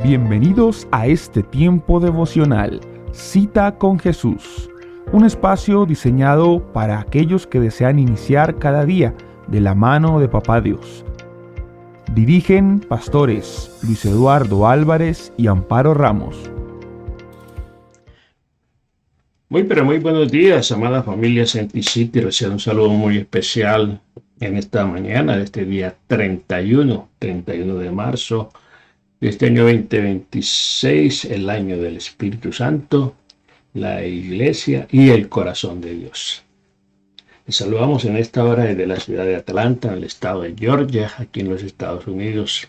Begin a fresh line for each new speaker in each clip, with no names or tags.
Bienvenidos a este tiempo devocional, Cita con Jesús, un espacio diseñado para aquellos que desean iniciar cada día de la mano de Papá Dios. Dirigen pastores Luis Eduardo Álvarez y Amparo Ramos.
Muy buenos días, amada familia Sancti City. Reciban un saludo muy especial en esta mañana de este día 31 de marzo de este año 2026, el año del Espíritu Santo, la Iglesia y el corazón de Dios. Les saludamos en esta hora desde la ciudad de Atlanta, en el estado de Georgia, aquí en los Estados Unidos.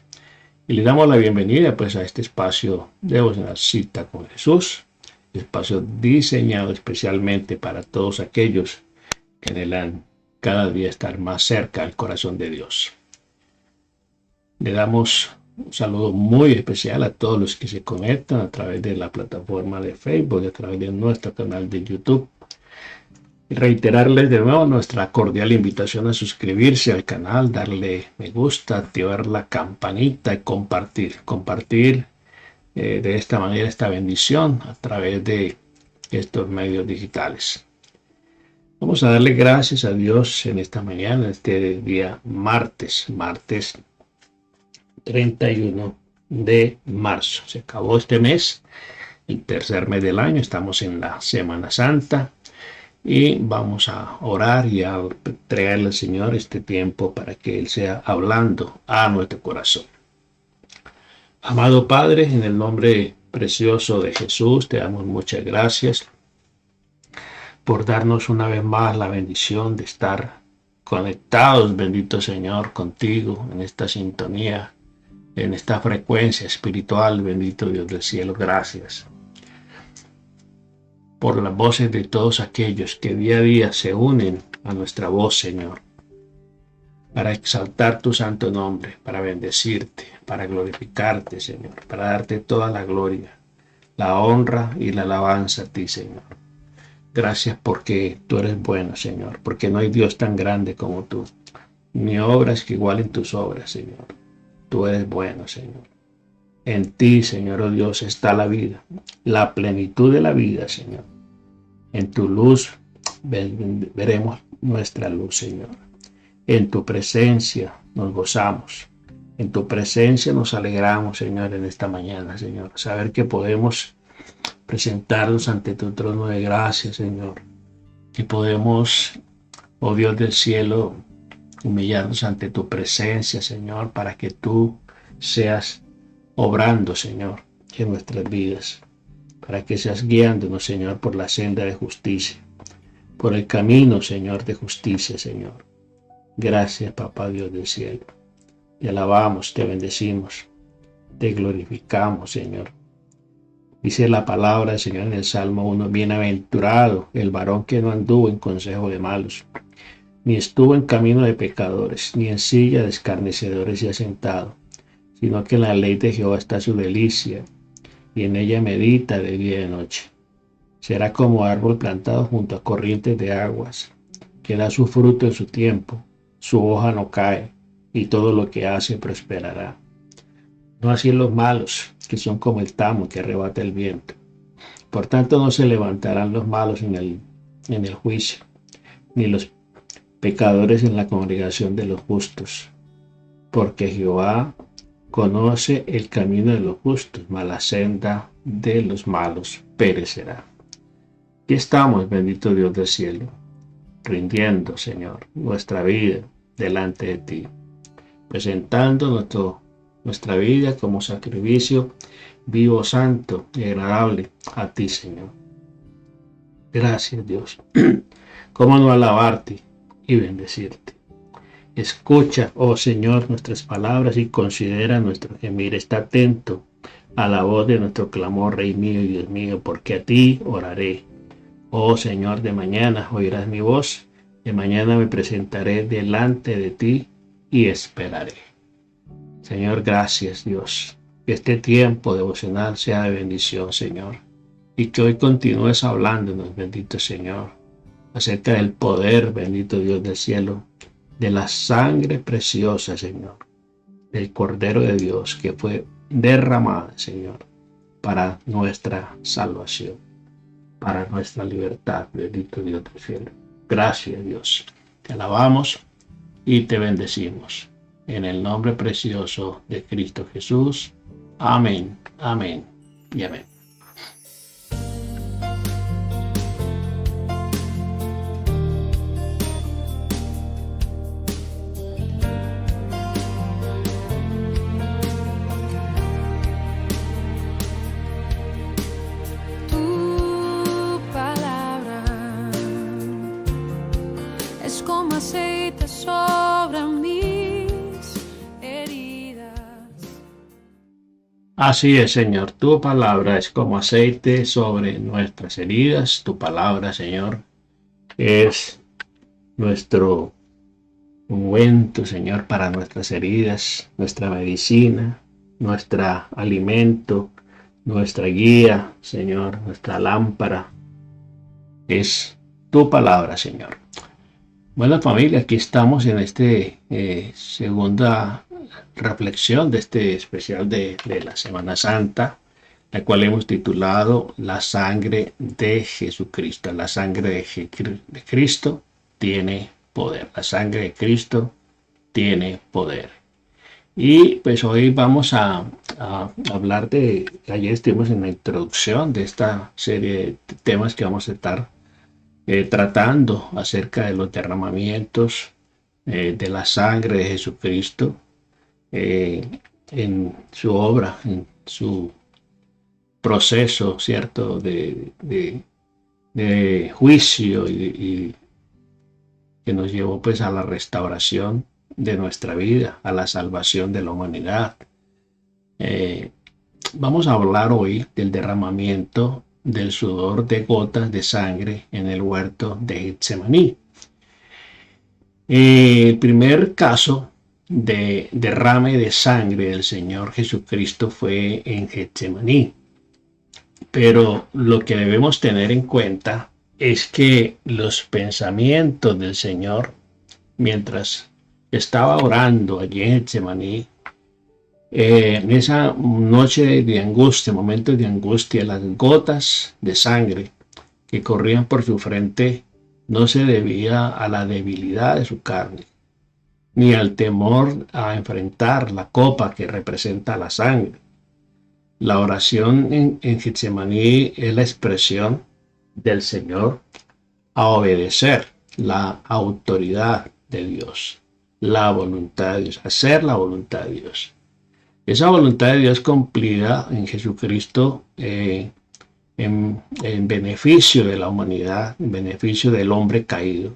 Y le damos la bienvenida a este espacio de una cita con Jesús, espacio diseñado especialmente para todos aquellos que anhelan cada día estar más cerca al corazón de Dios. Le damos un saludo muy especial a todos los que se conectan a través de la plataforma de Facebook, a través de nuestro canal de YouTube. Y reiterarles de nuevo nuestra cordial invitación a suscribirse al canal, darle me gusta, activar la campanita y compartir de esta manera esta bendición a través de estos medios digitales. Vamos a darle gracias a Dios en esta mañana, este día martes 31 de marzo. Se acabó este mes, el tercer mes del año, estamos en la Semana Santa y vamos a orar y a entregarle al Señor este tiempo para que Él sea hablando a nuestro corazón. Amado Padre, en el nombre precioso de Jesús, te damos muchas gracias por darnos una vez más la bendición de estar conectados, bendito Señor, contigo en esta sintonía, en esta frecuencia espiritual, bendito Dios del cielo. Gracias por las voces de todos aquellos que día a día se unen a nuestra voz, Señor, para exaltar tu santo nombre, para bendecirte, para glorificarte, Señor, para darte toda la gloria, la honra y la alabanza a ti, Señor. Gracias porque tú eres bueno, Señor, porque no hay Dios tan grande como tú, ni obras que igualen tus obras, Señor. Tú eres bueno, Señor. En ti, Señor, oh Dios, está la vida, la plenitud de la vida, Señor. En tu luz veremos nuestra luz, Señor. En tu presencia nos gozamos. En tu presencia nos alegramos, Señor, en esta mañana, Señor. Saber que podemos presentarnos ante tu trono de gracia, Señor. Que podemos, oh Dios del cielo, humillarnos ante tu presencia, Señor, para que tú seas obrando, Señor, en nuestras vidas. Para que seas guiándonos, Señor, por la senda de justicia. Por el camino, Señor, de justicia, Señor. Gracias, Papá Dios del cielo. Te alabamos, te bendecimos, te glorificamos, Señor. Dice la palabra del Señor en el Salmo 1, bienaventurado el varón que no anduvo en consejo de malos, ni estuvo en camino de pecadores, ni en silla de escarnecedores se ha sentado, sino que en la ley de Jehová está su delicia, y en ella medita de día y de noche. Será como árbol plantado junto a corrientes de aguas, que da su fruto en su tiempo, su hoja no cae, y todo lo que hace prosperará. No así los malos, que son como el tamo que arrebata el viento. Por tanto no se levantarán los malos en el juicio, ni los pecadores en la congregación de los justos, porque Jehová conoce el camino de los justos, mas la senda de los malos perecerá. Aquí estamos, bendito Dios del cielo, rindiendo, Señor, nuestra vida delante de ti, presentando nuestra vida como sacrificio vivo, santo y agradable a ti, Señor. Gracias, Dios. ¿Cómo no alabarte y bendecirte? Escucha, oh Señor, nuestras palabras y considera nuestro gemir. Está atento a la voz de nuestro clamor, Rey mío y Dios mío, porque a ti oraré. Oh Señor, de mañana oirás mi voz, de mañana me presentaré delante de ti y esperaré. Señor, gracias, Dios. Que este tiempo devocional sea de bendición, Señor, y que hoy continúes hablándonos, bendito Señor, acerca del poder, bendito Dios del cielo, de la sangre preciosa, Señor, del Cordero de Dios que fue derramada, Señor, para nuestra salvación, para nuestra libertad. Bendito Dios del cielo. Gracias, Dios. Te alabamos y te bendecimos. En el nombre precioso de Cristo Jesús. Amén, amén y amén.
Como aceite sobre mis heridas.
Así es, Señor. Tu palabra es como aceite sobre nuestras heridas. Tu palabra, Señor, es nuestro ungüento, Señor, para nuestras heridas, nuestra medicina, nuestro alimento, nuestra guía, Señor, nuestra lámpara. Es tu palabra, Señor. Bueno, familia, aquí estamos en esta segunda reflexión de este especial de la Semana Santa, la cual hemos titulado La sangre de Jesucristo. La sangre de Cristo tiene poder. La sangre de Cristo tiene poder. Y pues hoy vamos a hablar ayer estuvimos en la introducción de esta serie de temas que vamos a estar tratando acerca de los derramamientos de la sangre de Jesucristo en su obra, en su proceso, ¿cierto?, de juicio y que nos llevó pues a la restauración de nuestra vida, a la salvación de la humanidad. Vamos a hablar hoy del derramamiento del sudor de gotas de sangre en el huerto de Getsemaní. El primer caso de derrame de sangre del Señor Jesucristo fue en Getsemaní. Pero lo que debemos tener en cuenta es que los pensamientos del Señor, mientras estaba orando allí en Getsemaní, en esa noche de angustia, momentos de angustia, las gotas de sangre que corrían por su frente no se debía a la debilidad de su carne, ni al temor a enfrentar la copa que representa la sangre. La oración en Getsemaní es la expresión del Señor a obedecer la autoridad de Dios, la voluntad de Dios, hacer la voluntad de Dios. Esa voluntad de Dios cumplida en Jesucristo en beneficio de la humanidad, en beneficio del hombre caído.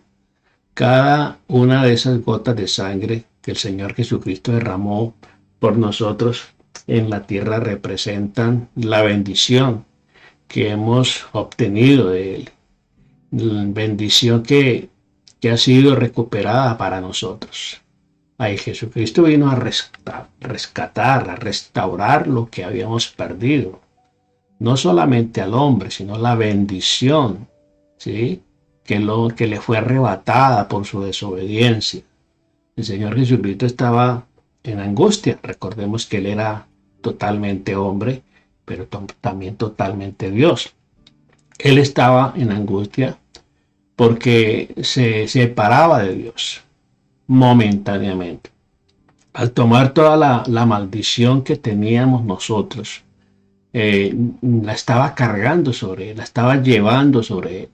Cada una de esas gotas de sangre que el Señor Jesucristo derramó por nosotros en la tierra representan la bendición que hemos obtenido de Él. Bendición que ha sido recuperada para nosotros. Ahí Jesucristo vino a rescatar, a restaurar lo que habíamos perdido. No solamente al hombre, sino la bendición, ¿sí?, que le fue arrebatada por su desobediencia. El Señor Jesucristo estaba en angustia. Recordemos que Él era totalmente hombre, pero también totalmente Dios. Él estaba en angustia porque se separaba de Dios momentáneamente. Al tomar toda la maldición que teníamos nosotros, la estaba cargando sobre Él, la estaba llevando sobre Él,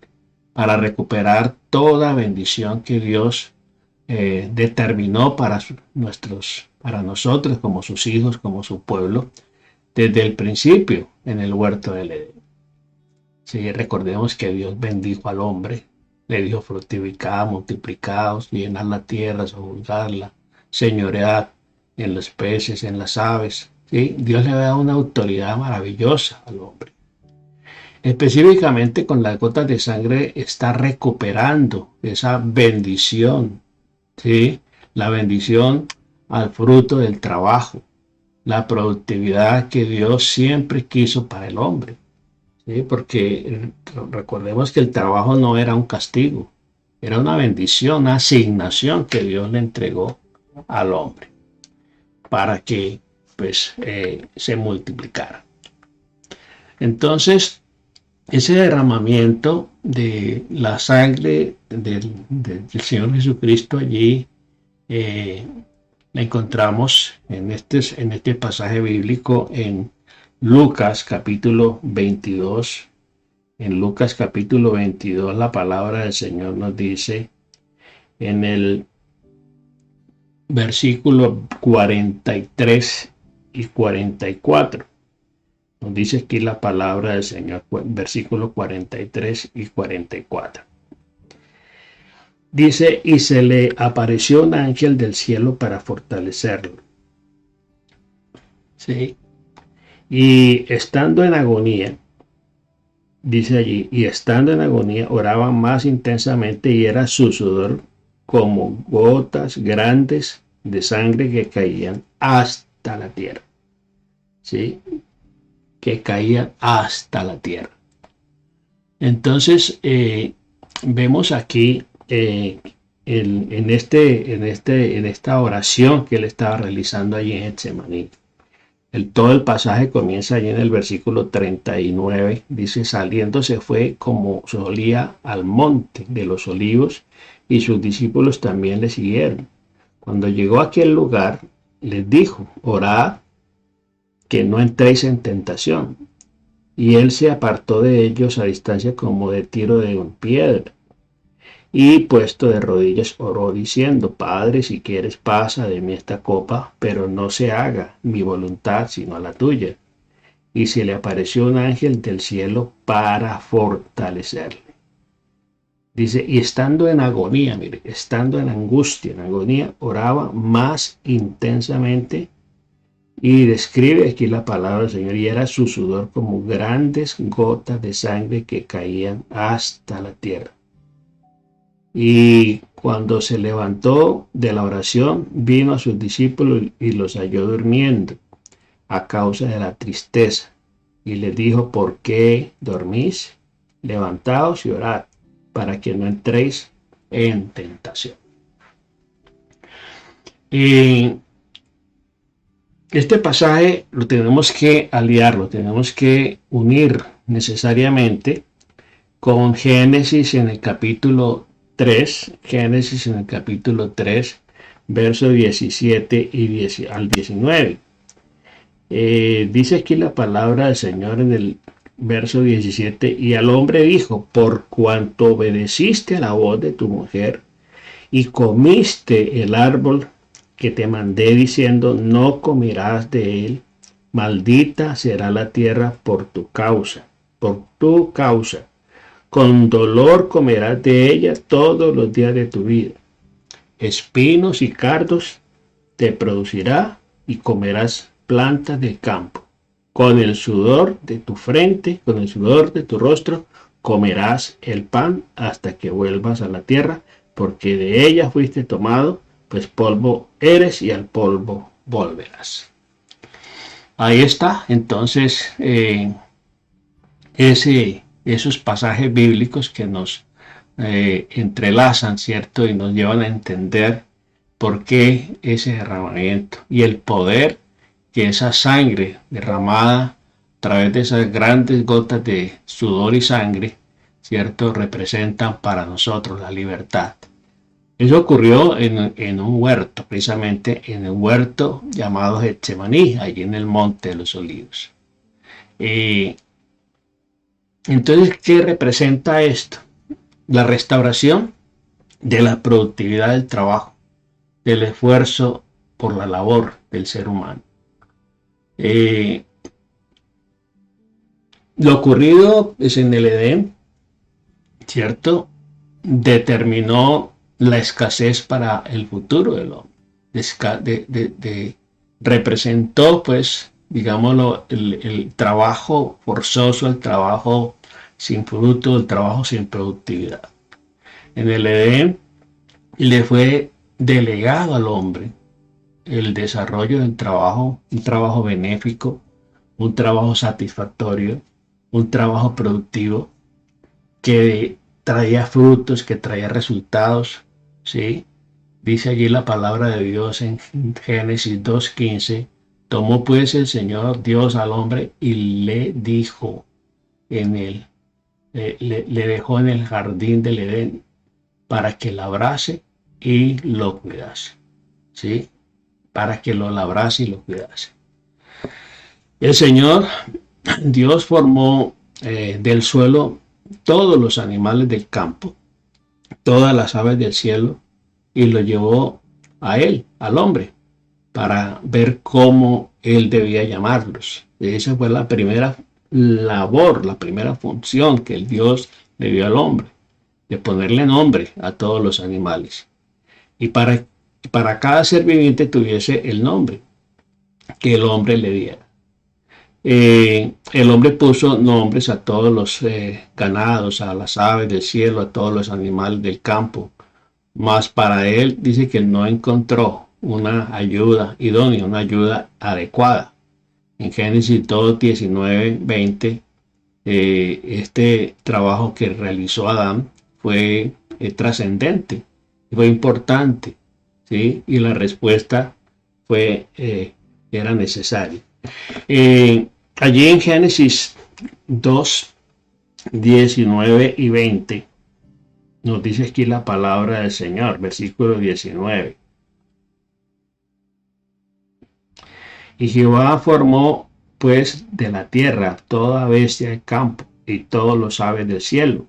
para recuperar toda bendición que Dios determinó para nosotros como sus hijos, como su pueblo, desde el principio en el huerto del Edén. Sí, recordemos que Dios bendijo al hombre, le dijo: fructificad, multiplicaos, llenad la tierra, sojuzgadla, señoread en los peces, en las aves. ¿Sí? Dios le da una autoridad maravillosa al hombre. Específicamente con las gotas de sangre está recuperando esa bendición, ¿sí?, la bendición al fruto del trabajo, la productividad que Dios siempre quiso para el hombre. ¿Sí? Porque recordemos que el trabajo no era un castigo, era una bendición, una asignación que Dios le entregó al hombre para que pues se multiplicara. Entonces, ese derramamiento de la sangre del Señor Jesucristo allí la encontramos en este pasaje bíblico en Lucas capítulo 22. En Lucas capítulo 22 la palabra del Señor nos dice en el versículo 43 y 44. Nos dice aquí la palabra del Señor, versículo 43 y 44. Dice, y se le apareció un ángel del cielo para fortalecerlo. ¿Sí? Y estando en agonía, dice allí, y estando en agonía, oraba más intensamente y era su sudor como gotas grandes de sangre que caían hasta la tierra. ¿Sí? Que caían hasta la tierra. Entonces, vemos aquí en esta oración que él estaba realizando allí en Getsemaní. Todo el pasaje comienza allí en el versículo 39. Dice, saliendo se fue como solía al monte de los olivos y sus discípulos también le siguieron. Cuando llegó a aquel lugar, les dijo, orad que no entréis en tentación. Y él se apartó de ellos a distancia como de tiro de piedra. Y puesto de rodillas oró diciendo, Padre, si quieres pasa de mí esta copa, pero no se haga mi voluntad sino la tuya. Y se le apareció un ángel del cielo para fortalecerle. Dice, y estando en agonía, mire, estando en angustia, en agonía, oraba más intensamente. Y describe aquí la palabra del Señor, y era su sudor como grandes gotas de sangre que caían hasta la tierra. Y cuando se levantó de la oración, vino a sus discípulos y los halló durmiendo a causa de la tristeza. Y les dijo, ¿por qué dormís? Levantaos y orad, para que no entréis en tentación. Y este pasaje lo tenemos que aliar, lo tenemos que unir necesariamente con Génesis en el capítulo 3, versos 17 al 19. Dice aquí la palabra del Señor en el verso 17, y al hombre dijo, por cuanto obedeciste a la voz de tu mujer y comiste el árbol que te mandé diciendo, no comerás de él, maldita será la tierra por tu causa. Con dolor comerás de ella todos los días de tu vida. Espinos y cardos te producirá y comerás plantas del campo. Con el sudor de tu frente, con el sudor de tu rostro, comerás el pan hasta que vuelvas a la tierra, porque de ella fuiste tomado, pues polvo eres y al polvo volverás. Ahí está, entonces, esos pasajes bíblicos que nos entrelazan, ¿cierto? Y nos llevan a entender por qué ese derramamiento y el poder que esa sangre derramada a través de esas grandes gotas de sudor y sangre, ¿cierto? Representan para nosotros la libertad. Eso ocurrió en un huerto, precisamente en el huerto llamado Getsemaní, allí en el monte de los olivos. Entonces, ¿qué representa esto? La restauración de la productividad del trabajo, del esfuerzo por la labor del ser humano. Lo ocurrido es en el Edén, ¿cierto? Determinó la escasez para el futuro del hombre. Representó, pues, digámoslo, el trabajo forzoso, el trabajo sin fruto, el trabajo sin productividad. En el Edén le fue delegado al hombre el desarrollo del trabajo, un trabajo benéfico, un trabajo satisfactorio, un trabajo productivo que traía frutos, que traía resultados, ¿sí? Dice allí la palabra de Dios en Génesis 2:15, Tomó pues el Señor Dios al hombre y le dijo le dejó en el jardín del Edén para que labrase y lo cuidase. ¿Sí? Para que lo labrase y lo cuidase. El Señor Dios formó del suelo todos los animales del campo, todas las aves del cielo, y lo llevó a él, al hombre, para ver cómo él debía llamarlos. Esa fue la primera labor, la primera función que el Dios le dio al hombre, de ponerle nombre a todos los animales. Y para cada ser viviente tuviese el nombre que el hombre le diera. El hombre puso nombres a todos los ganados, a las aves del cielo, a todos los animales del campo. Mas para él dice que no encontró una ayuda idónea, una ayuda adecuada. En Génesis 2, 19, 20, este trabajo que realizó Adán fue trascendente, fue importante, ¿sí? Y la respuesta era necesaria. Allí en Génesis 2, 19 y 20, nos dice aquí la palabra del Señor, versículo 19. Y Jehová formó pues de la tierra toda bestia del campo y todos los aves del cielo,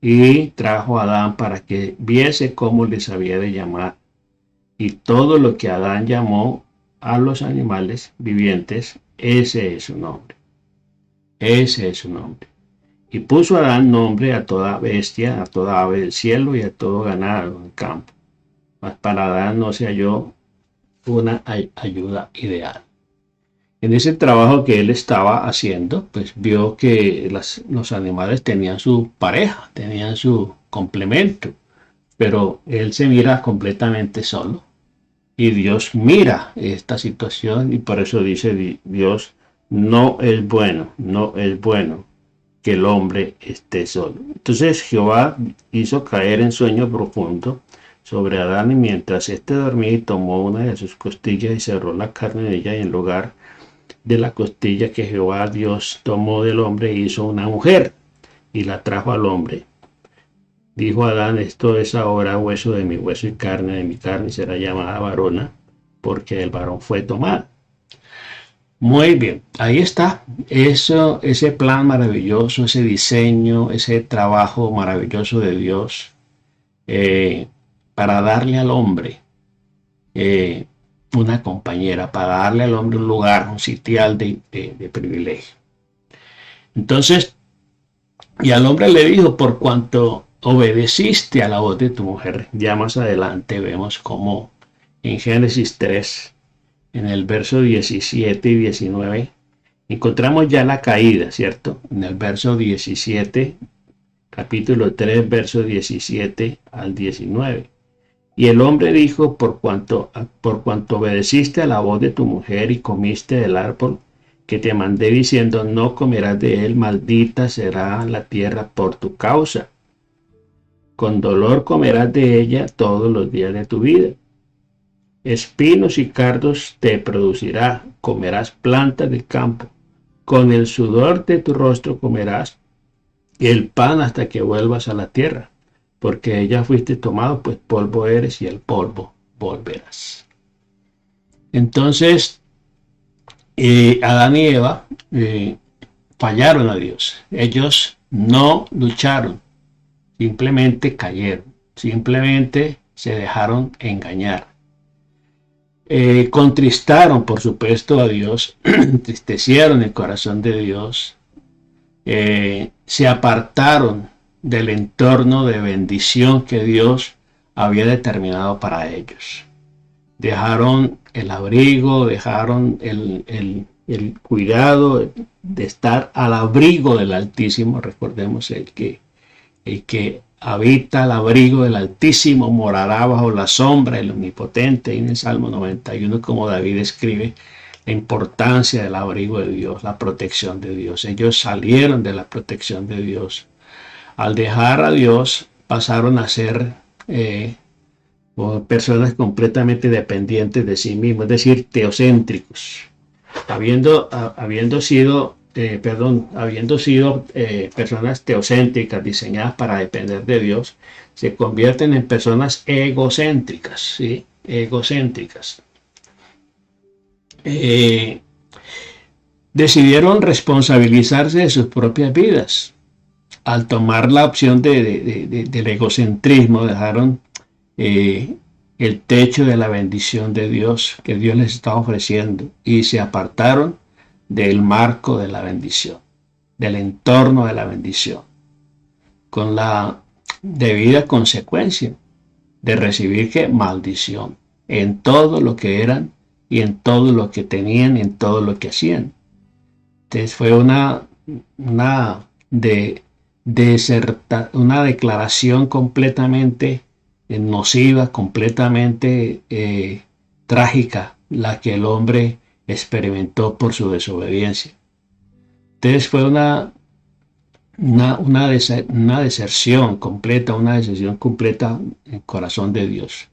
y trajo a Adán para que viese cómo les había de llamar. Y todo lo que Adán llamó a los animales vivientes, ese es su nombre. Ese es su nombre. Y puso Adán nombre a toda bestia, a toda ave del cielo y a todo ganado del campo. Mas para Adán no se halló una ayuda ideal. En ese trabajo que él estaba haciendo, pues vio que los animales tenían su pareja, tenían su complemento, pero él se mira completamente solo. Y Dios mira esta situación y por eso dice Dios, no es bueno que el hombre esté solo. Entonces Jehová hizo caer en sueño profundo sobre Adán, y mientras éste dormía, tomó una de sus costillas y cerró la carne de ella, y en lugar de la costilla que Jehová Dios tomó del hombre, hizo una mujer y la trajo al hombre. Dijo Adán, esto es ahora hueso de mi hueso y carne de mi carne, y será llamada varona, porque el varón fue tomado. Muy bien, ahí está, ese plan maravilloso, ese diseño, ese trabajo maravilloso de Dios para darle al hombre una compañera, para darle al hombre un lugar, un sitial de privilegio. Entonces, y al hombre le dijo, por cuanto obedeciste a la voz de tu mujer. Ya más adelante vemos cómo en Génesis 3, en el verso 17 y 19, encontramos ya la caída, ¿cierto? En el verso 17, capítulo 3, verso 17 al 19. Y el hombre dijo, por cuanto obedeciste a la voz de tu mujer y comiste del árbol que te mandé diciendo, no comerás de él, maldita será la tierra por tu causa. Con dolor comerás de ella todos los días de tu vida. Espinos y cardos te producirá, comerás plantas del campo. Con el sudor de tu rostro comerás el pan hasta que vuelvas a la tierra, porque de ella fuiste tomado, pues polvo eres y el polvo volverás. Entonces, Adán y Eva fallaron a Dios. Ellos no lucharon, simplemente cayeron, simplemente se dejaron engañar. Contristaron, por supuesto, a Dios, entristecieron el corazón de Dios, se apartaron del entorno de bendición que Dios había determinado para ellos. Dejaron el abrigo, dejaron el cuidado de estar al abrigo del Altísimo. Recordemos el que habita al abrigo del Altísimo morará bajo la sombra del Omnipotente. Y en el Salmo 91, como David escribe, la importancia del abrigo de Dios, la protección de Dios. Ellos salieron de la protección de Dios. Al dejar a Dios, pasaron a ser personas completamente dependientes de sí mismos, es decir, teocéntricos. habiendo sido personas teocéntricas diseñadas para depender de Dios, se convierten en personas egocéntricas, ¿sí? Egocéntricas. Decidieron responsabilizarse de sus propias vidas. Al tomar la opción del egocentrismo, dejaron el techo de la bendición de Dios que Dios les estaba ofreciendo y se apartaron del marco de la bendición, del entorno de la bendición, con la debida consecuencia de recibir maldición en todo lo que eran y en todo lo que tenían, en todo lo que hacían. Entonces fue una declaración completamente nociva, completamente trágica, la que el hombre experimentó por su desobediencia. Entonces fue una deserción completa, en el corazón de Dios.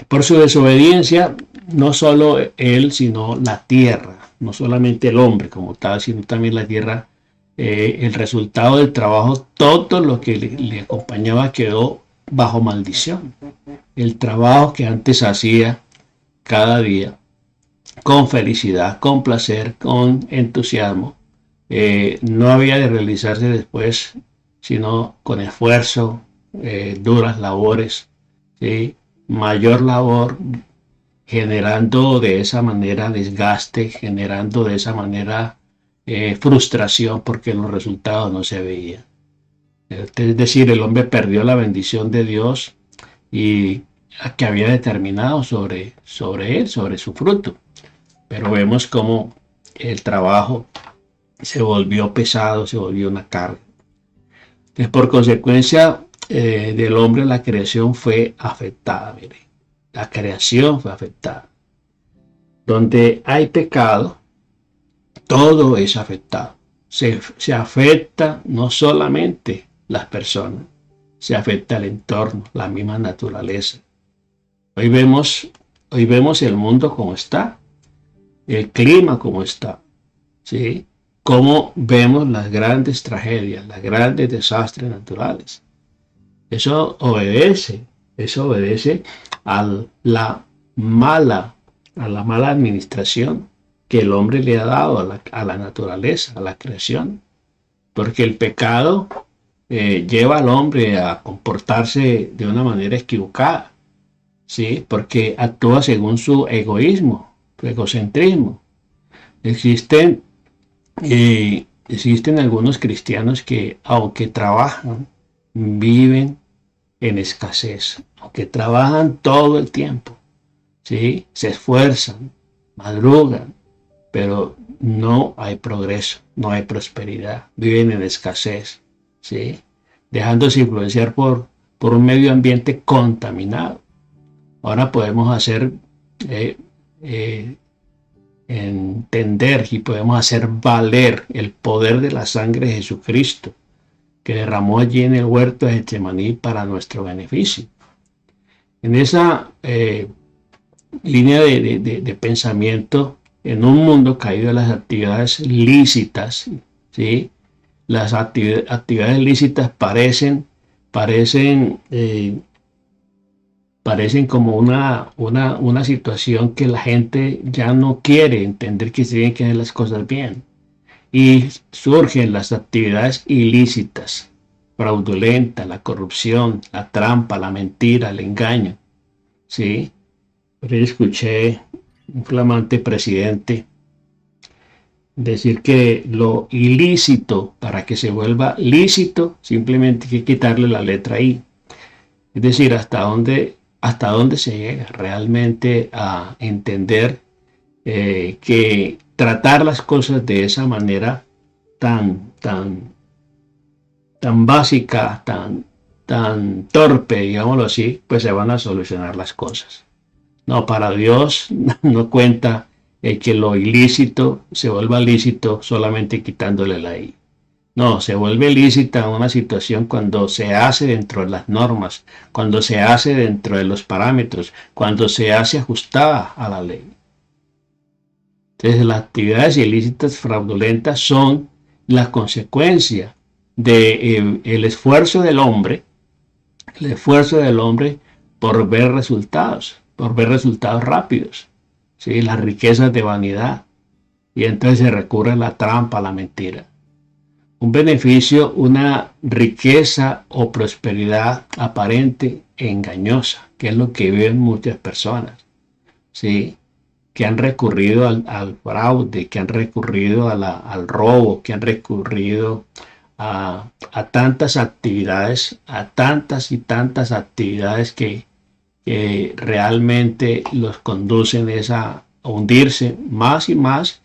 Por su desobediencia, no solo él, sino la tierra, no solamente el hombre como tal, sino también la tierra, el resultado del trabajo, todo lo que le acompañaba quedó bajo maldición. El trabajo que antes hacía cada día, con felicidad, con placer, con entusiasmo, no había de realizarse después, sino con esfuerzo, duras labores, ¿sí? Mayor labor, generando de esa manera desgaste, generando de esa manera frustración porque los resultados no se veían. Es decir, el hombre perdió la bendición de Dios y que había determinado sobre él, sobre su fruto. Pero vemos cómo el trabajo se volvió pesado, se volvió una carga. Entonces, por consecuencia del hombre, la creación fue afectada. Mire, la creación fue afectada. Donde hay pecado, todo es afectado. Se afecta no solamente las personas, se afecta el entorno, la misma naturaleza. Hoy vemos el mundo como está, el clima como está, ¿sí? Cómo vemos las grandes tragedias, los grandes desastres naturales. Eso obedece a la mala administración que el hombre le ha dado a la naturaleza, a la creación. Porque el pecado lleva al hombre a comportarse de una manera equivocada, ¿sí? Porque actúa según su egoísmo, su egocentrismo. Existen algunos cristianos que, aunque trabajan, viven en escasez, aunque trabajan todo el tiempo, ¿sí? Se esfuerzan, madrugan, pero no hay progreso, no hay prosperidad, viven en escasez, ¿sí? Dejándose influenciar por un medio ambiente contaminado. Ahora podemos entender y podemos hacer valer el poder de la sangre de Jesucristo que derramó allí en el huerto de Getsemaní para nuestro beneficio. En esa línea de pensamiento, en un mundo caído de las actividades lícitas, ¿sí? Las actividades lícitas parecen como una situación que la gente ya no quiere entender, que se tienen que hacer las cosas bien. Y surgen las actividades ilícitas, fraudulentas, la corrupción, la trampa, la mentira, el engaño, ¿sí? Pero yo escuché un flamante presidente decir que lo ilícito, para que se vuelva lícito, simplemente hay que quitarle la letra I. Es decir, hasta dónde se llega realmente a entender que tratar las cosas de esa manera tan básica, tan torpe, digámoslo así, pues se van a solucionar las cosas. No, para Dios no cuenta el que lo ilícito se vuelva lícito solamente quitándole la I. No, se vuelve lícita una situación cuando se hace dentro de las normas, cuando se hace dentro de los parámetros, cuando se hace ajustada a la ley. Entonces, las actividades ilícitas fraudulentas son la consecuencia de el esfuerzo del hombre por ver resultados rápidos, ¿sí? Las riquezas de vanidad, y entonces se recurre a la trampa, a la mentira. Un beneficio, una riqueza o prosperidad aparente e engañosa, que es lo que viven muchas personas, ¿sí? Que han recurrido al fraude, que han recurrido al robo, que han recurrido a tantas actividades, a tantas y tantas actividades que realmente los conducen a hundirse más y más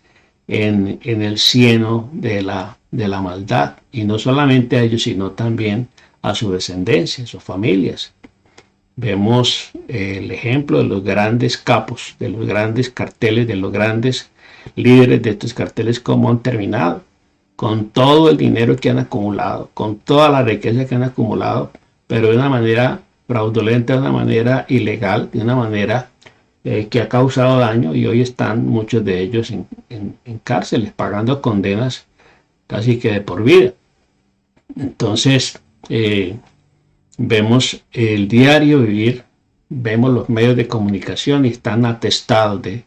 en el cieno de la maldad, y no solamente a ellos, sino también a su descendencia, a sus familias. Vemos el ejemplo de los grandes capos, de los grandes carteles, de los grandes líderes de estos carteles, cómo han terminado, con todo el dinero que han acumulado, con toda la riqueza que han acumulado, pero de una manera fraudulenta, de una manera ilegal, de una manera que ha causado daño, y hoy están muchos de ellos en cárceles, pagando condenas casi que de por vida. Entonces, vemos el diario vivir, vemos los medios de comunicación y están atestados de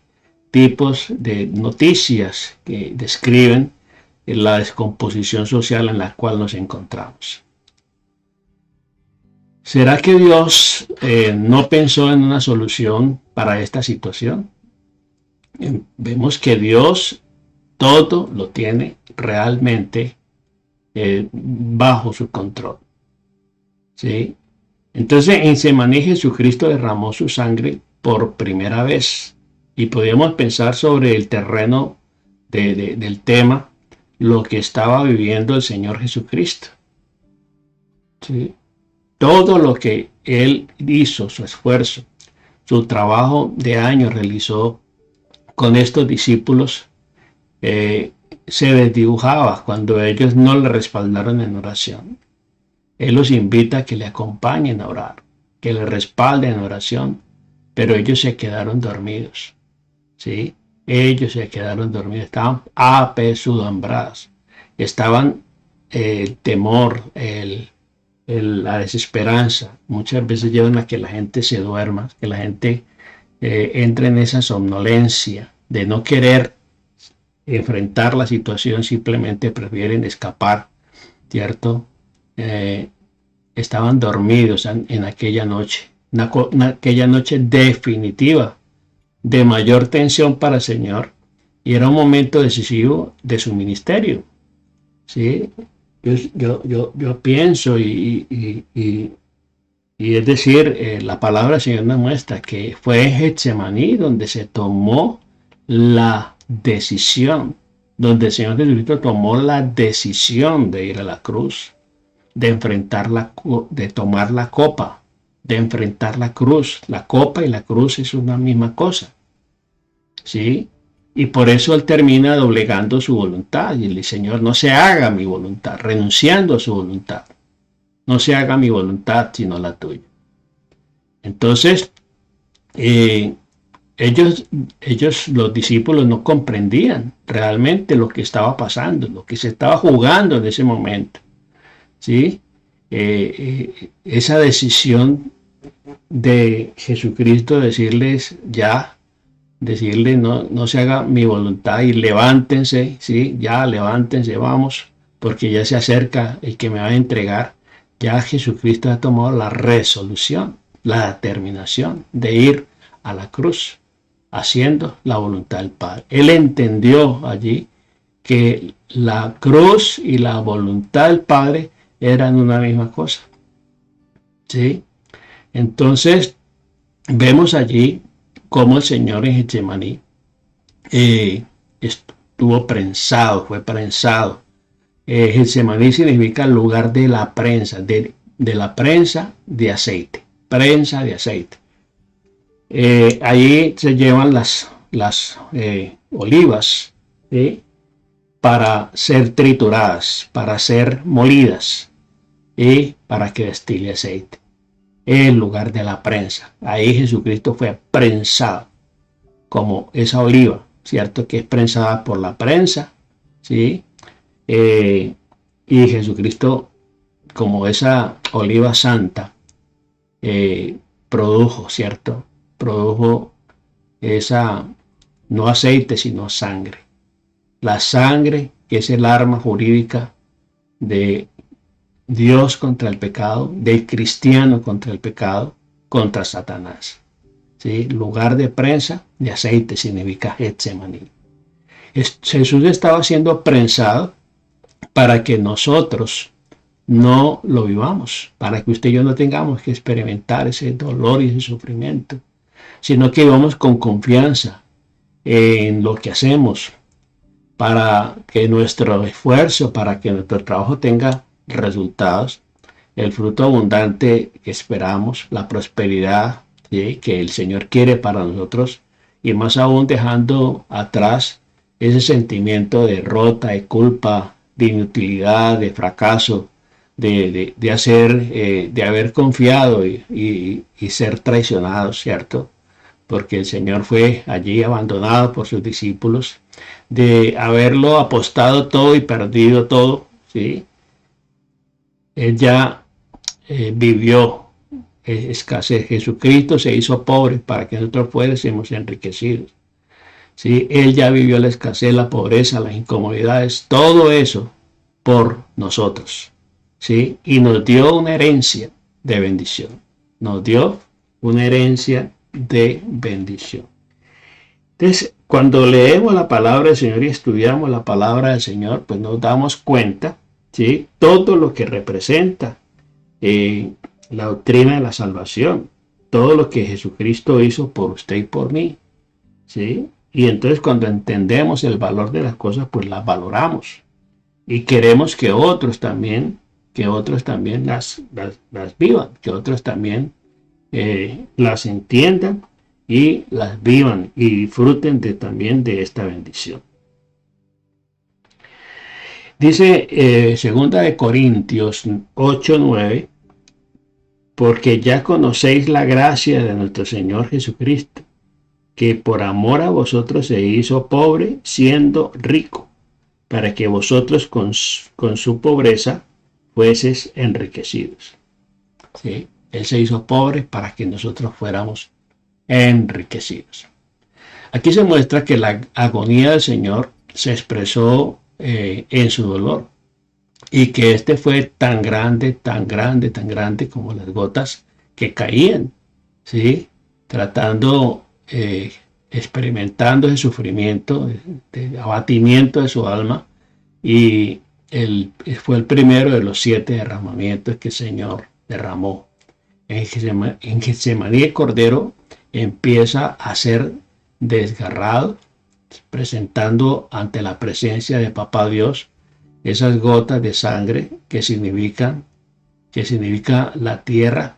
tipos de noticias que describen la descomposición social en la cual nos encontramos. ¿Será que Dios no pensó en una solución para esta situación? Vemos que Dios todo lo tiene realmente bajo su control, ¿sí? Entonces, en Getsemaní Jesucristo derramó su sangre por primera vez, y podemos pensar sobre el terreno del tema, lo que estaba viviendo el Señor Jesucristo, ¿sí? Todo lo que Él hizo, su esfuerzo, su trabajo de años realizó con estos discípulos, se desdibujaba cuando ellos no le respaldaron en oración. Él los invita a que le acompañen a orar, que le respalden en oración, pero ellos se quedaron dormidos, ¿sí? Ellos se quedaron dormidos, estaban apesadumbrados, estaban el temor, la desesperanza, muchas veces llevan a que la gente se duerma, que la gente entre en esa somnolencia de no querer enfrentar la situación, simplemente prefieren escapar, ¿cierto? Estaban dormidos en aquella noche, aquella noche definitiva de mayor tensión para el Señor, y era un momento decisivo de su ministerio, ¿sí? Yo pienso y es decir, la palabra del Señor nos muestra que fue en Getsemaní donde se tomó la decisión, donde el Señor Jesucristo tomó la decisión de ir a la cruz, de enfrentar de tomar la copa, de enfrentar la cruz. La copa y la cruz es una misma cosa, ¿sí? Y por eso Él termina doblegando su voluntad y le dice: Señor, no se haga mi voluntad, renunciando a su voluntad. No se haga mi voluntad, sino la tuya. Entonces, ellos, los discípulos, no comprendían realmente lo que estaba pasando, lo que se estaba jugando en ese momento, ¿sí? Esa decisión de Jesucristo, decirles no se haga mi voluntad y levántense, ¿sí? Ya levántense, vamos, porque ya se acerca el que me va a entregar. Ya Jesucristo ha tomado la resolución, la determinación de ir a la cruz, haciendo la voluntad del Padre. Él entendió allí que la cruz y la voluntad del Padre eran una misma cosa, ¿sí? Entonces, vemos allí cómo el Señor en Getsemaní estuvo prensado, fue prensado. Getsemaní significa el lugar de la prensa, de la prensa de aceite, prensa de aceite. Allí se llevan las olivas, ¿sí? Para ser trituradas, para ser molidas y para que destile aceite. El lugar de la prensa. Ahí Jesucristo fue prensado como esa oliva, ¿cierto? Que es prensada por la prensa, ¿sí? Y Jesucristo, como esa oliva santa, produjo, ¿cierto? Produjo esa, no aceite, sino sangre. La sangre, que es el arma jurídica de Dios contra el pecado, del cristiano contra el pecado, contra Satanás. ¿Sí? Lugar de prensa de aceite significa Getsemaní. Jesús estaba siendo prensado para que nosotros no lo vivamos, para que usted y yo no tengamos que experimentar ese dolor y ese sufrimiento, sino que vivamos con confianza en lo que hacemos, para que nuestro esfuerzo, para que nuestro trabajo tenga resultados, el fruto abundante que esperamos, la prosperidad, ¿sí?, que el Señor quiere para nosotros, y más aún dejando atrás ese sentimiento de derrota, de culpa, de inutilidad, de fracaso, de haber confiado y ser traicionados, ¿cierto? Porque el Señor fue allí abandonado por sus discípulos, de haberlo apostado todo y perdido todo, ¿sí? Él ya vivió escasez. Jesucristo se hizo pobre para que nosotros fuésemos enriquecidos, ¿sí? Él ya vivió la escasez, la pobreza, las incomodidades, todo eso por nosotros, ¿sí? Y nos dio una herencia de bendición. Nos dio una herencia de bendición. Entonces, cuando leemos la palabra del Señor y estudiamos la palabra del Señor, pues nos damos cuenta, ¿sí?, todo lo que representa la doctrina de la salvación, todo lo que Jesucristo hizo por usted y por mí, ¿sí? Y entonces cuando entendemos el valor de las cosas, pues las valoramos y queremos que otros también las vivan, que otros también las entiendan y las vivan y disfruten también de esta bendición. Dice 2 de Corintios 8:9, porque ya conocéis la gracia de nuestro Señor Jesucristo, que por amor a vosotros se hizo pobre siendo rico, para que vosotros con su pobreza fueseis enriquecidos. ¿Sí? Él se hizo pobre para que nosotros fuéramos enriquecidos. Aquí se muestra que la agonía del Señor se expresó en su dolor, y que este fue tan grande como las gotas que caían, ¿sí? Experimentando ese sufrimiento, de abatimiento de su alma, y fue el primero de los 7 derramamientos que el Señor derramó. En Getsemaní el Cordero empieza a ser desgarrado, presentando ante la presencia de Papá Dios esas gotas de sangre que significa la tierra,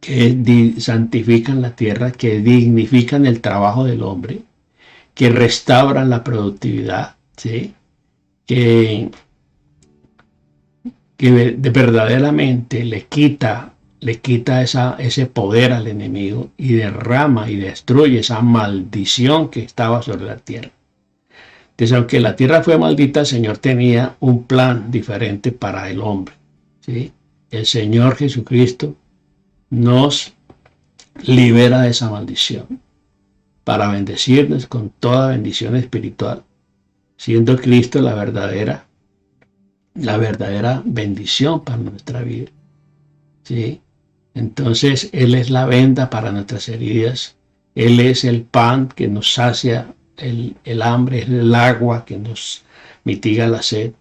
que santifican la tierra, que dignifican el trabajo del hombre, que restauran la productividad, ¿sí?, que verdaderamente le quita ese poder al enemigo y derrama y destruye esa maldición que estaba sobre la tierra. Entonces, aunque la tierra fue maldita, el Señor tenía un plan diferente para el hombre, ¿sí? El Señor Jesucristo nos libera de esa maldición para bendecirnos con toda bendición espiritual, siendo Cristo la verdadera bendición para nuestra vida, ¿sí? Entonces Él es la venda para nuestras heridas, Él es el pan que nos sacia el hambre, es el agua que nos mitiga la sed,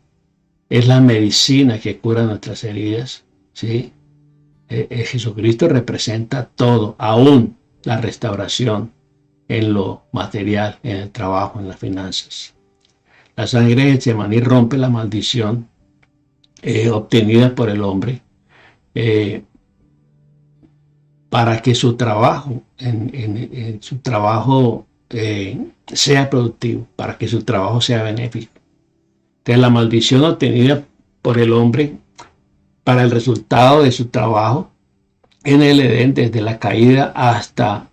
es la medicina que cura nuestras heridas, ¿sí? Jesucristo representa todo, aún la restauración en lo material, en el trabajo, en las finanzas. La sangre de Getsemaní rompe la maldición obtenida por el hombre, para que su trabajo, sea productivo, para que su trabajo sea benéfico. Entonces, la maldición obtenida por el hombre para el resultado de su trabajo en el Edén, desde la caída hasta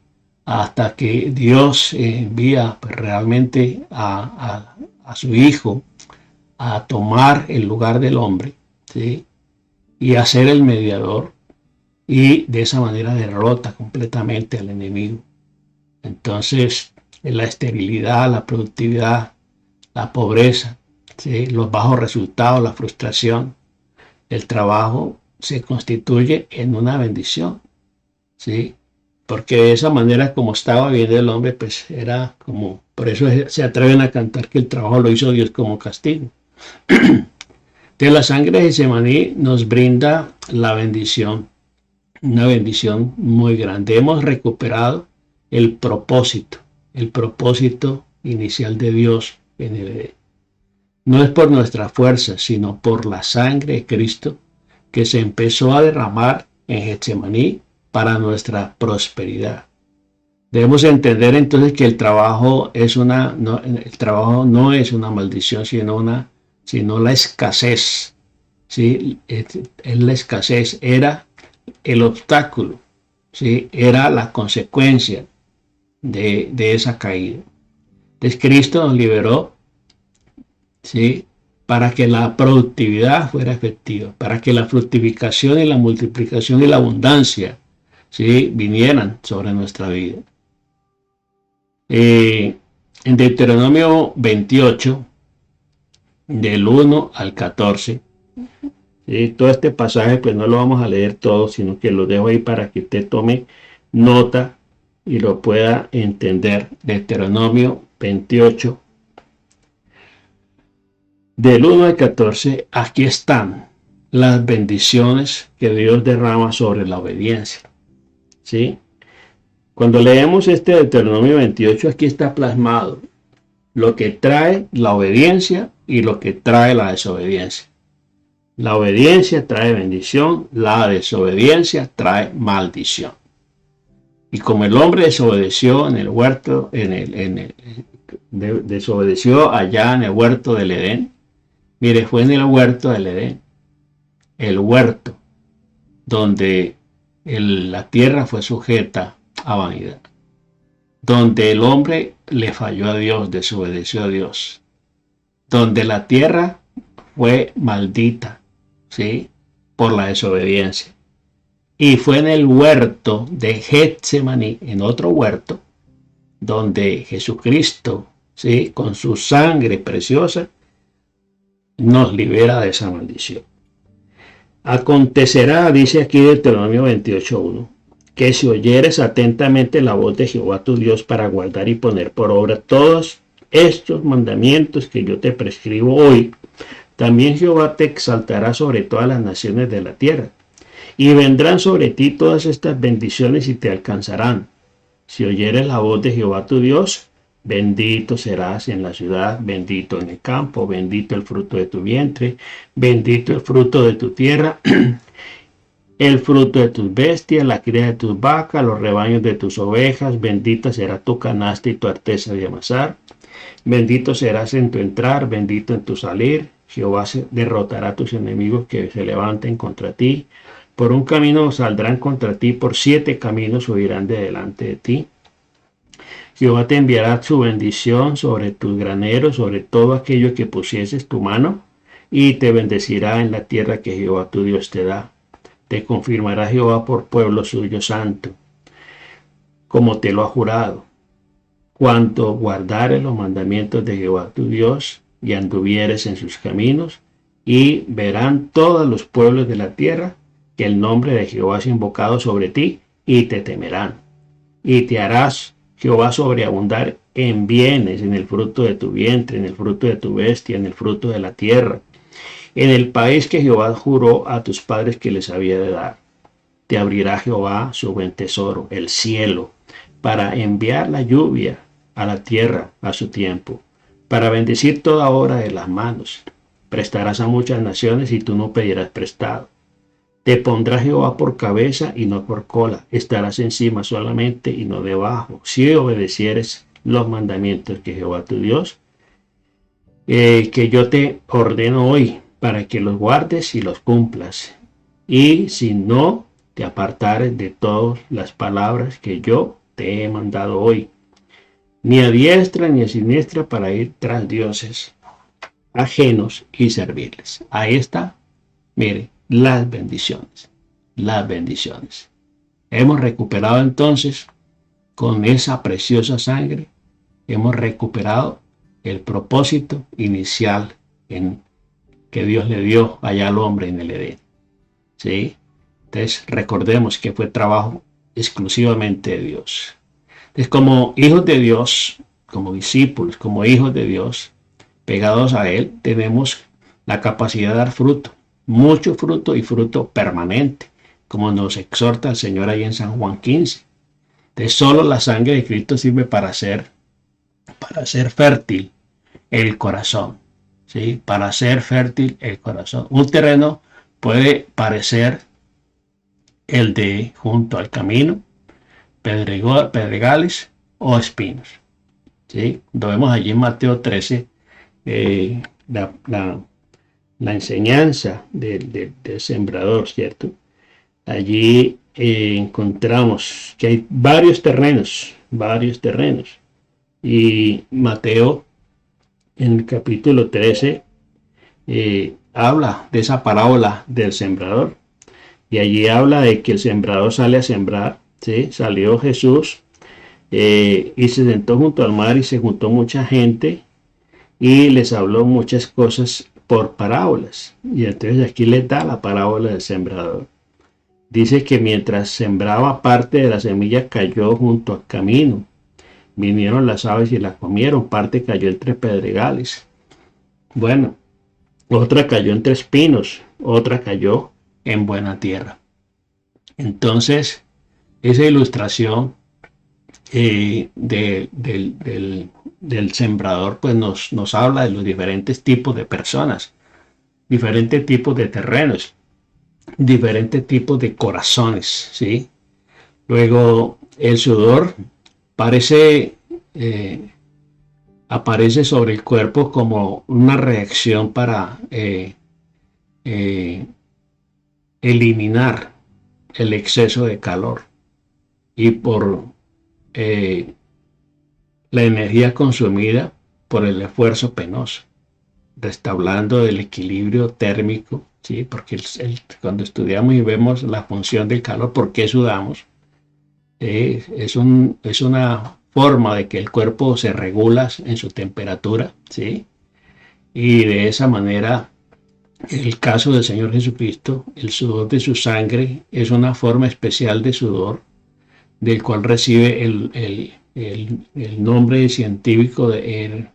hasta que Dios envía pues, realmente a su Hijo a tomar el lugar del hombre, ¿sí? Y a ser el mediador, y de esa manera derrota completamente al enemigo. Entonces, la esterilidad, la productividad, la pobreza, ¿sí? Los bajos resultados, la frustración, el trabajo se constituye en una bendición, ¿sí? Porque de esa manera como estaba viviendo el hombre, pues era como, por eso se atreven a cantar que el trabajo lo hizo Dios como castigo. De la sangre de Getsemaní nos brinda la bendición, una bendición muy grande. Hemos recuperado el propósito inicial de Dios en el Edén. No es por nuestra fuerza, sino por la sangre de Cristo que se empezó a derramar en Getsemaní para nuestra prosperidad. Debemos entender entonces que el trabajo no es una maldición, sino la escasez. ¿Sí? Es la escasez, era el obstáculo, ¿sí? Era la consecuencia de esa caída. Entonces Cristo nos liberó, ¿sí? Para que la productividad fuera efectiva, para que la fructificación y la multiplicación y la abundancia, ¿sí? Vinieran sobre nuestra vida. En Deuteronomio 28, del 1 al 14, ¿sí? Todo este pasaje pues no lo vamos a leer todo, sino que lo dejo ahí para que usted tome nota y lo pueda entender. Deuteronomio 28, del 1 al 14, aquí están las bendiciones que Dios derrama sobre la obediencia, ¿sí? Cuando leemos este Deuteronomio 28, aquí está plasmado lo que trae la obediencia y lo que trae la desobediencia. La obediencia trae bendición, la desobediencia trae maldición. Y como el hombre desobedeció en el huerto, desobedeció allá en el huerto del Edén, mire, fue en el huerto del Edén, el huerto donde la tierra fue sujeta a vanidad, donde el hombre le falló a Dios, desobedeció a Dios, donde la tierra fue maldita, ¿sí? Por la desobediencia. Y fue en el huerto de Getsemaní, en otro huerto, donde Jesucristo, ¿sí? Con su sangre preciosa, nos libera de esa maldición. Acontecerá, dice aquí Deuteronomio 28:1, que si oyeres atentamente la voz de Jehová tu Dios para guardar y poner por obra todos estos mandamientos que yo te prescribo hoy, también Jehová te exaltará sobre todas las naciones de la tierra, y vendrán sobre ti todas estas bendiciones y te alcanzarán. Si oyeres la voz de Jehová tu Dios, bendito serás en la ciudad, bendito en el campo, bendito el fruto de tu vientre, bendito el fruto de tu tierra, el fruto de tus bestias, la cría de tus vacas, los rebaños de tus ovejas, bendita será tu canasta y tu arteza de amasar. Bendito serás en tu entrar, bendito en tu salir. Jehová derrotará a tus enemigos que se levanten contra ti. Por un camino saldrán contra ti, por 7 caminos huirán de delante de ti. Jehová te enviará su bendición sobre tus graneros, sobre todo aquello que pusieses tu mano, y te bendecirá en la tierra que Jehová tu Dios te da. Te confirmará Jehová por pueblo suyo santo, como te lo ha jurado, cuanto guardares los mandamientos de Jehová tu Dios y anduvieres en sus caminos, y verán todos los pueblos de la tierra que el nombre de Jehová es invocado sobre ti, y te temerán. Y te harás Jehová sobreabundar en bienes, en el fruto de tu vientre, en el fruto de tu bestia, en el fruto de la tierra, en el país que Jehová juró a tus padres que les había de dar. Te abrirá Jehová su buen tesoro, el cielo, para enviar la lluvia a la tierra a su tiempo, para bendecir toda obra de las manos. Prestarás a muchas naciones y tú no pedirás prestado. Te pondrá Jehová por cabeza y no por cola. Estarás encima solamente y no debajo, si obedecieres los mandamientos que Jehová tu Dios, que yo te ordeno hoy, para que los guardes y los cumplas. Y si no te apartares de todas las palabras que yo te he mandado hoy, ni a diestra ni a siniestra para ir tras dioses ajenos y servirles. Ahí está, mire, las bendiciones, las bendiciones. Hemos recuperado entonces, con esa preciosa sangre, hemos recuperado el propósito inicial que Dios le dio allá al hombre en el Edén. ¿Sí? Entonces recordemos que fue trabajo exclusivamente de Dios. Entonces, como hijos de Dios, como discípulos, como hijos de Dios, pegados a Él, tenemos la capacidad de dar fruto, mucho fruto y fruto permanente, como nos exhorta el Señor ahí en San Juan 15. Entonces, solo la sangre de Cristo sirve para hacer fértil el corazón, ¿sí? Para hacer fértil el corazón. Un terreno puede parecer el de junto al camino, pedregales o espinos, ¿sí? Lo vemos allí en Mateo 13, la enseñanza del sembrador, ¿cierto? Allí encontramos que hay varios terrenos, y Mateo en el capítulo 13 habla de esa parábola del sembrador, y allí habla de que el sembrador sale a sembrar, ¿sí? Salió Jesús y se sentó junto al mar y se juntó mucha gente y les habló muchas cosas por parábolas. Y entonces aquí les da la parábola del sembrador. Dice que mientras sembraba, parte de la semilla cayó junto al camino. Vinieron las aves y la comieron. Parte cayó entre pedregales. Bueno, otra cayó entre espinos. Otra cayó en buena tierra. Entonces, esa ilustración del sembrador pues nos habla de los diferentes tipos de personas, diferentes tipos de terrenos, diferentes tipos de corazones, ¿sí? Luego el sudor aparece sobre el cuerpo como una reacción para eliminar el exceso de calor y por la energía consumida por el esfuerzo penoso, restaurando el equilibrio térmico, ¿sí? Porque cuando estudiamos y vemos la función del calor, ¿por qué sudamos? Es una forma de que el cuerpo se regula en su temperatura, ¿sí? Y de esa manera, el caso del Señor Jesucristo, el sudor de su sangre es una forma especial de sudor, del cual recibe el nombre científico de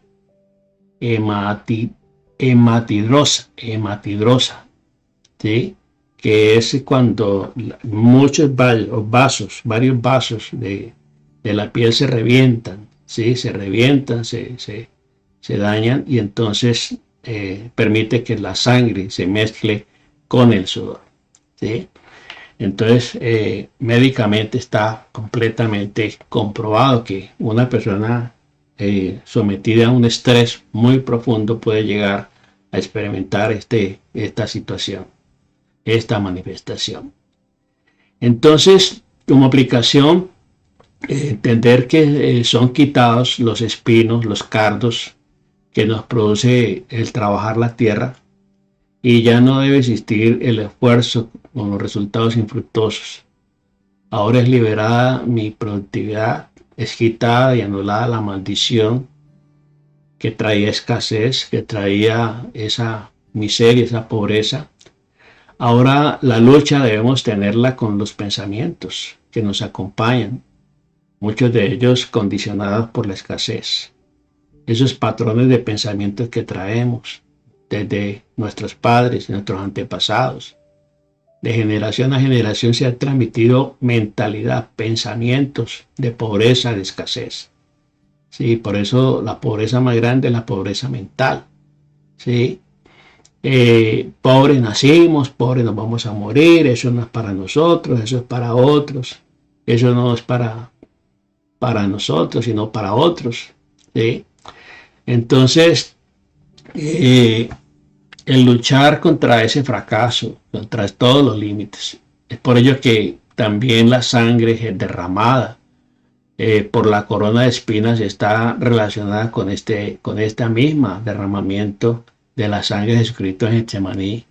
hematidrosa, ¿sí? Que es cuando varios vasos de la piel se revientan, ¿sí? Se dañan y entonces permite que la sangre se mezcle con el sudor, ¿sí? Entonces, médicamente está completamente comprobado que una persona sometida a un estrés muy profundo puede llegar a experimentar esta situación, esta manifestación. Entonces, como aplicación, entender que son quitados los espinos, los cardos que nos produce el trabajar la tierra, y ya no debe existir el esfuerzo con los resultados infructuosos. Ahora es liberada mi productividad, es quitada y anulada la maldición que traía escasez, que traía esa miseria, esa pobreza. Ahora la lucha debemos tenerla con los pensamientos que nos acompañan, muchos de ellos condicionados por la escasez. Esos patrones de pensamientos que traemos desde nuestros padres y nuestros antepasados. De generación a generación se ha transmitido mentalidad, pensamientos de pobreza, de escasez. Sí, por eso la pobreza más grande es la pobreza mental. Sí, pobres nacimos, pobres nos vamos a morir, eso no es para nosotros, eso es para otros, eso no es para nosotros, sino para otros. ¿Sí? Entonces, el luchar contra ese fracaso, contra todos los límites. Es por ello que también la sangre es derramada por la corona de espinas está relacionada con esta misma derramamiento de la sangre de Jesucristo en Getsemaní.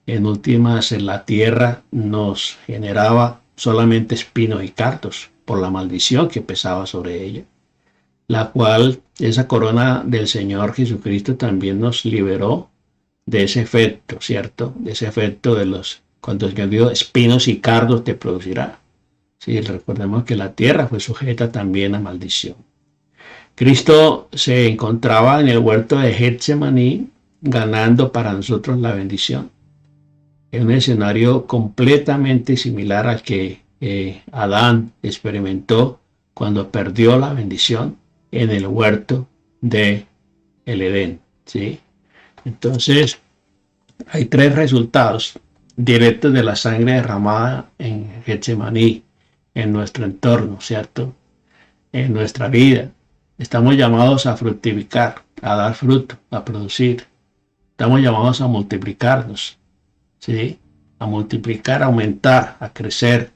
En últimas, en la tierra nos generaba solamente espinos y cardos por la maldición que pesaba sobre ella, la cual esa corona del Señor Jesucristo también nos liberó de ese efecto, ¿cierto? De ese efecto de los, cuando el Señor dijo, espinos y cardos te producirá. Sí, recordemos que la tierra fue sujeta también a maldición. Cristo se encontraba en el huerto de Getsemaní ganando para nosotros la bendición. Es un escenario completamente similar al que Adán experimentó cuando perdió la bendición en el huerto de el Edén, ¿sí? Entonces, hay tres resultados directos de la sangre derramada en Getsemaní, en nuestro entorno, ¿cierto? En nuestra vida. Estamos llamados a fructificar, a dar fruto, a producir. Estamos llamados a multiplicarnos, ¿sí? A multiplicar, a aumentar, a crecer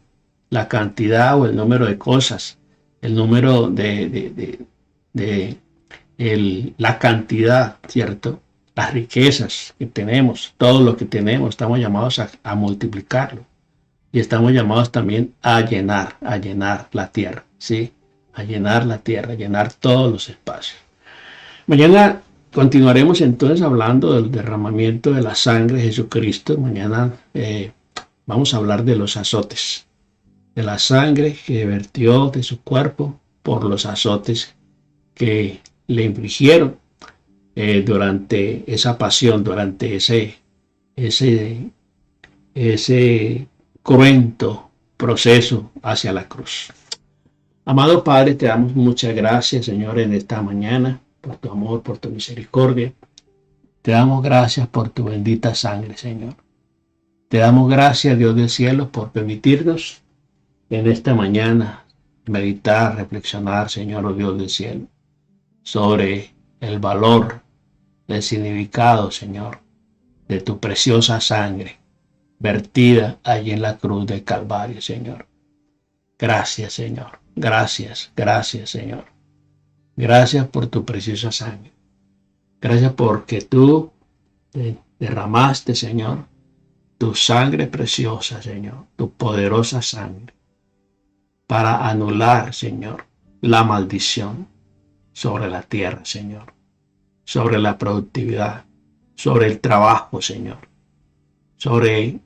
la cantidad o el número de cosas, el número la cantidad, ¿cierto? Las riquezas que tenemos, todo lo que tenemos, estamos llamados a multiplicarlo. Y estamos llamados también a llenar la tierra, ¿sí? A llenar la tierra, a llenar todos los espacios. Mañana continuaremos entonces hablando del derramamiento de la sangre de Jesucristo. Mañana vamos a hablar de los azotes, de la sangre que vertió de su cuerpo por los azotes que le infligieron durante esa pasión, durante ese cruento proceso hacia la cruz. Amado Padre, te damos muchas gracias, Señor, en esta mañana, por tu amor, por tu misericordia. Te damos gracias por tu bendita sangre, Señor. Te damos gracias, Dios del cielo, por permitirnos en esta mañana meditar, reflexionar, Señor, oh Dios del cielo, sobre el valor, el significado, Señor, de tu preciosa sangre vertida allí en la cruz del Calvario, Señor. Gracias, Señor. Gracias, Señor. Gracias por tu preciosa sangre. Gracias porque tú derramaste, Señor, tu sangre preciosa, Señor, tu poderosa sangre, para anular, Señor, la maldición sobre la tierra, Señor, sobre la productividad, sobre el trabajo, Señor, sobre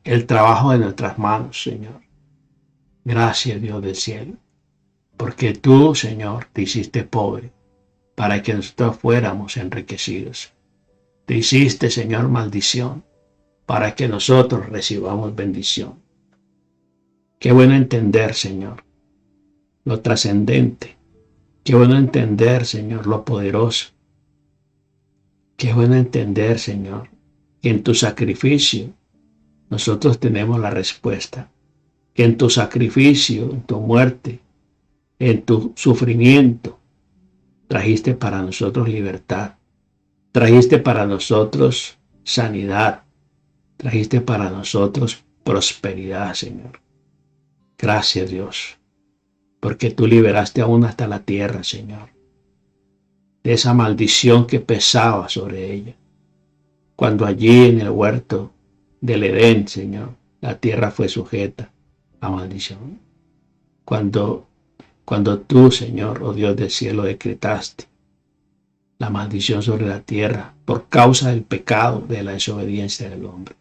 el trabajo de nuestras manos, Señor. Gracias, Dios del cielo, porque tú, Señor, te hiciste pobre para que nosotros fuéramos enriquecidos. Te hiciste, Señor, maldición para que nosotros recibamos bendición. Qué bueno entender, Señor, lo trascendente. Qué bueno entender, Señor, lo poderoso. Qué bueno entender, Señor, que en tu sacrificio nosotros tenemos la respuesta. Que en tu sacrificio, en tu muerte, en tu sufrimiento, trajiste para nosotros libertad. Trajiste para nosotros sanidad. Trajiste para nosotros prosperidad, Señor. Gracias, Dios, porque tú liberaste aún hasta la tierra, Señor, de esa maldición que pesaba sobre ella. Cuando allí en el huerto del Edén, Señor, la tierra fue sujeta a maldición. Cuando tú, Señor, oh Dios del cielo, decretaste la maldición sobre la tierra por causa del pecado de la desobediencia del hombre.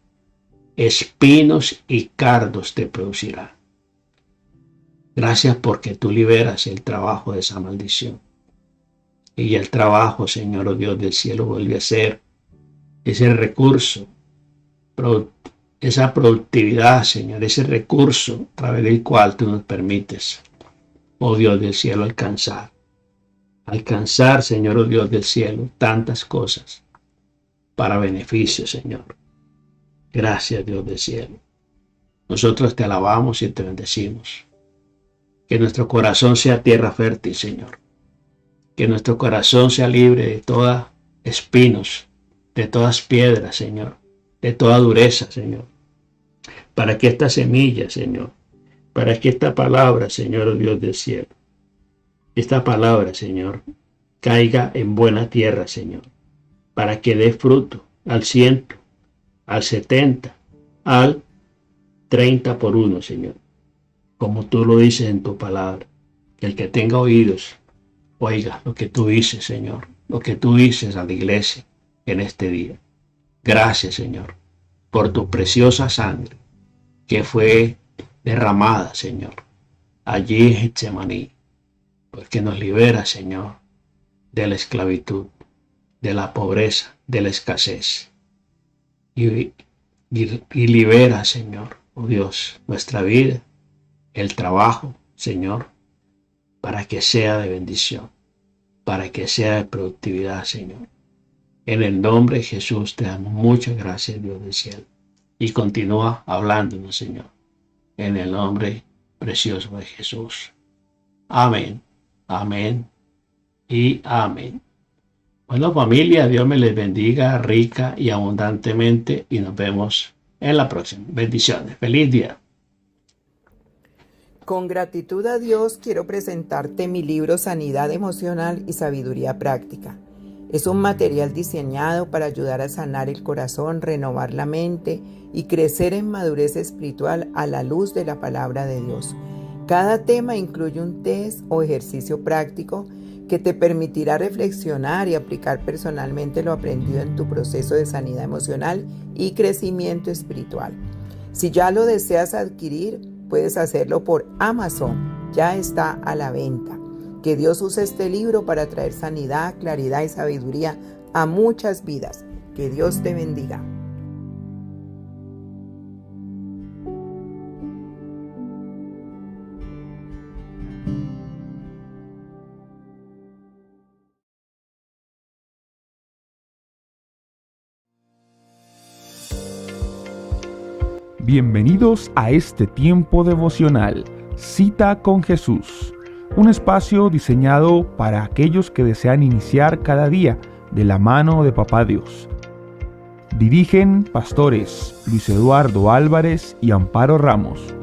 Espinos y cardos te producirá. Gracias porque tú liberas el trabajo de esa maldición. Y el trabajo, Señor, oh Dios del cielo, vuelve a ser ese recurso, esa productividad, Señor, ese recurso a través del cual tú nos permites, oh Dios del cielo, alcanzar, Señor, oh Dios del cielo, tantas cosas para beneficio, Señor. Gracias, Dios del cielo. Nosotros te alabamos y te bendecimos. Que nuestro corazón sea tierra fértil, Señor. Que nuestro corazón sea libre de todos espinos, de todas piedras, Señor, de toda dureza, Señor. Para que esta semilla, Señor, para que esta palabra, Señor Dios del cielo, esta palabra, Señor, caiga en buena tierra, Señor, para que dé fruto al 100, al 70, al 30 por uno, Señor. Como tú lo dices en tu palabra, que el que tenga oídos, oiga lo que tú dices, Señor, lo que tú dices a la iglesia en este día. Gracias, Señor, por tu preciosa sangre que fue derramada, Señor, allí en Getsemaní, porque nos libera, Señor, de la esclavitud, de la pobreza, de la escasez. Y libera, Señor, oh Dios, nuestra vida, el trabajo, Señor, para que sea de bendición, para que sea de productividad, Señor. En el nombre de Jesús te damos muchas gracias, Dios del cielo. Y continúa hablándonos, Señor, en el nombre precioso de Jesús. Amén, amén y amén. Bueno, familia, Dios me les bendiga rica y abundantemente y nos vemos en la próxima. Bendiciones. Feliz día.
Con gratitud a Dios quiero presentarte mi libro Sanidad Emocional y Sabiduría Práctica. Es un material diseñado para ayudar a sanar el corazón, renovar la mente y crecer en madurez espiritual a la luz de la palabra de Dios. Cada tema incluye un test o ejercicio práctico que te permitirá reflexionar y aplicar personalmente lo aprendido en tu proceso de sanidad emocional y crecimiento espiritual. Si ya lo deseas adquirir, puedes hacerlo por Amazon. Ya está a la venta. Que Dios use este libro para traer sanidad, claridad y sabiduría a muchas vidas. Que Dios te bendiga.
Bienvenidos a este tiempo devocional, Cita con Jesús, un espacio diseñado para aquellos que desean iniciar cada día de la mano de Papá Dios. Dirigen pastores Luis Eduardo Álvarez y Amparo Ramos.